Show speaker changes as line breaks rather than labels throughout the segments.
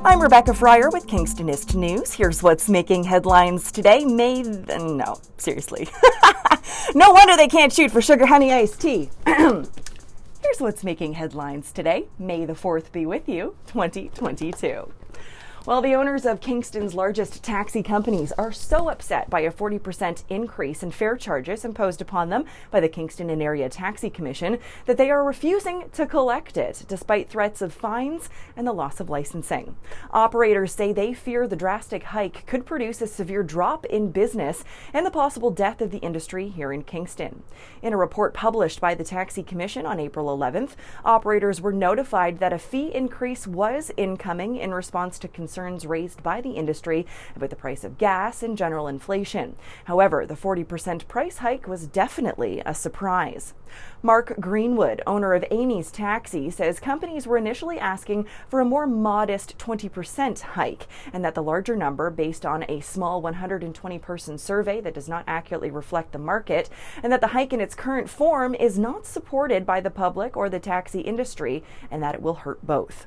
I'm Rebecca Fryer with Kingstonist News. Here's what's making headlines today. No, seriously. No wonder they can't shoot for sugar honey iced tea. Here's what's making headlines today. May the 4th be with you, 2022. Well, the owners of Kingston's largest taxi companies are so upset by a 40% increase in fare charges imposed upon them by the Kingston and Area Taxi Commission that they are refusing to collect it, despite threats of fines and the loss of licensing. Operators say they fear the drastic hike could produce a severe drop in business and the possible death of the industry here in Kingston. In a report published by the Taxi Commission on April 11th, operators were notified that a fee increase was incoming in response to concerns raised by the industry about the price of gas and general inflation. However, the 40% price hike was definitely a surprise. Mark Greenwood, owner of Amy's Taxi, says companies were initially asking for a more modest 20% hike, and that the larger number, based on a small 120-person survey that does not accurately reflect the market, and that the hike in its current form is not supported by the public or the taxi industry, and that it will hurt both.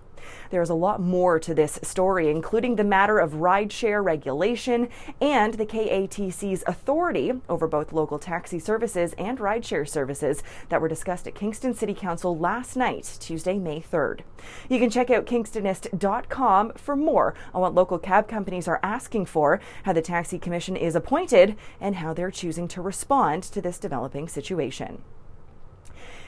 There's a lot more to this story, including the matter of rideshare regulation and the KATC's authority over both local taxi services and rideshare services that were discussed at Kingston City Council last night, Tuesday, May 3rd. You can check out Kingstonist.com for more on what local cab companies are asking for, how the Taxi Commission is appointed, and how they're choosing to respond to this developing situation.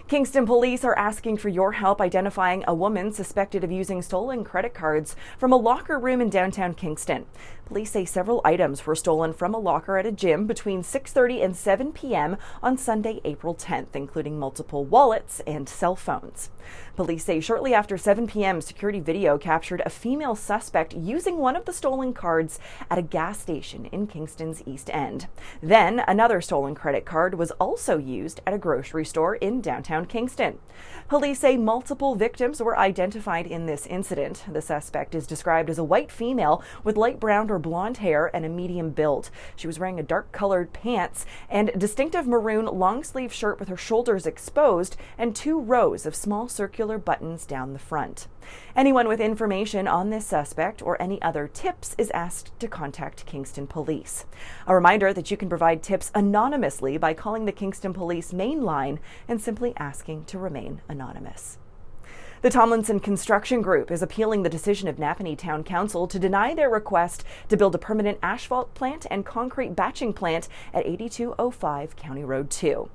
Kingston Police are asking for your help identifying a woman suspected of using stolen credit cards from a locker room in downtown Kingston. Police say several items were stolen from a locker at a gym between 6:30 and 7 p.m. on Sunday, April 10th, including multiple wallets and cell phones. Police say shortly after 7 p.m., security video captured a female suspect using one of the stolen cards at a gas station in Kingston's East End. Then another stolen credit card was also used at a grocery store in downtown Kingston. Police say multiple victims were identified in this incident. The suspect is described as a white female with light brown or blonde hair and a medium build. She was wearing a dark-colored pants and distinctive maroon long-sleeve shirt with her shoulders exposed and 2 rows of small circular buttons down the front. Anyone with information on this suspect or any other tips is asked to contact Kingston Police. A reminder that you can provide tips anonymously by calling the Kingston Police main line and simply asking to remain anonymous. The Tomlinson Construction Group is appealing the decision of Napanee Town Council to deny their request to build a permanent asphalt plant and concrete batching plant at 8205 County Road 2.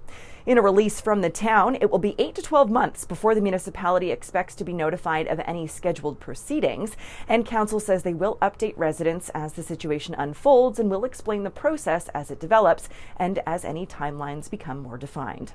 In a release from the town, it will be 8 to 12 months before the municipality expects to be notified of any scheduled proceedings, and council says they will update residents as the situation unfolds and will explain the process as it develops and as any timelines become more defined.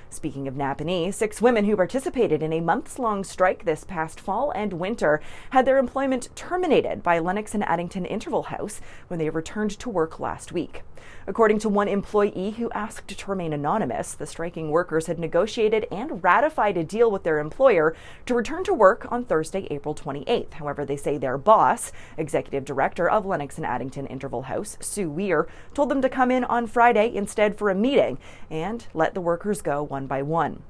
Speaking of Napanee, 6 women who participated in a months-long strike this past fall and winter had their employment terminated by Lennox and Addington Interval House when they returned to work last week. According to one employee who asked to remain anonymous, the striking workers had negotiated and ratified a deal with their employer to return to work on Thursday, April 28th. However, they say their boss, executive director of Lennox and Addington Interval House, Sue Weir, told them to come in on Friday instead for a meeting and let the workers go one by one.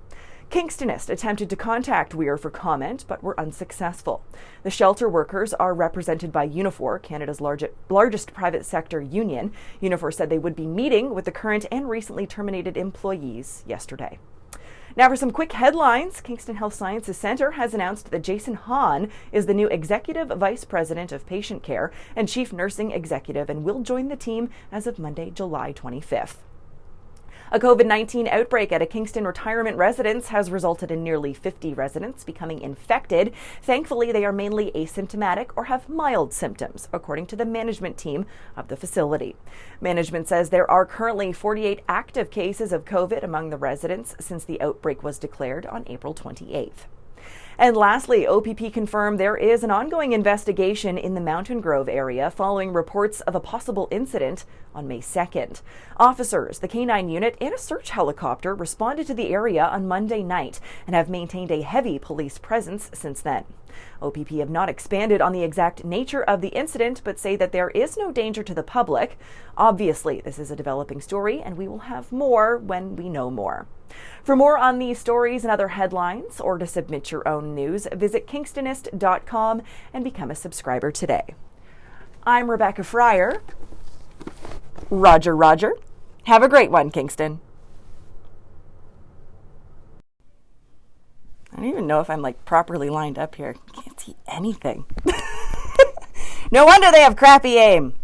Kingstonist attempted to contact Weir for comment, but were unsuccessful. The shelter workers are represented by Unifor, Canada's largest private sector union. Unifor said they would be meeting with the current and recently terminated employees yesterday. Now for some quick headlines. Kingston Health Sciences Centre has announced that Jason Hahn is the new Executive Vice President of Patient Care and Chief Nursing Executive and will join the team as of Monday, July 25th. A COVID-19 outbreak at a Kingston retirement residence has resulted in nearly 50 residents becoming infected. Thankfully, they are mainly asymptomatic or have mild symptoms, according to the management team of the facility. Management says there are currently 48 active cases of COVID among the residents since the outbreak was declared on April 28th. And lastly, OPP confirmed there is an ongoing investigation in the Mountain Grove area following reports of a possible incident on May 2nd. Officers, the K9 unit, and a search helicopter responded to the area on Monday night and have maintained a heavy police presence since then. OPP have not expanded on the exact nature of the incident, but say that there is no danger to the public. Obviously, this is a developing story, and we will have more when we know more. For more on these stories and other headlines, or to submit your own news, visit Kingstonist.com and become a subscriber today. I'm Rebecca Fryer. Roger, Roger. Have a great one, Kingston. I don't even know if I'm properly lined up here. Can't see anything. No wonder they have crappy aim.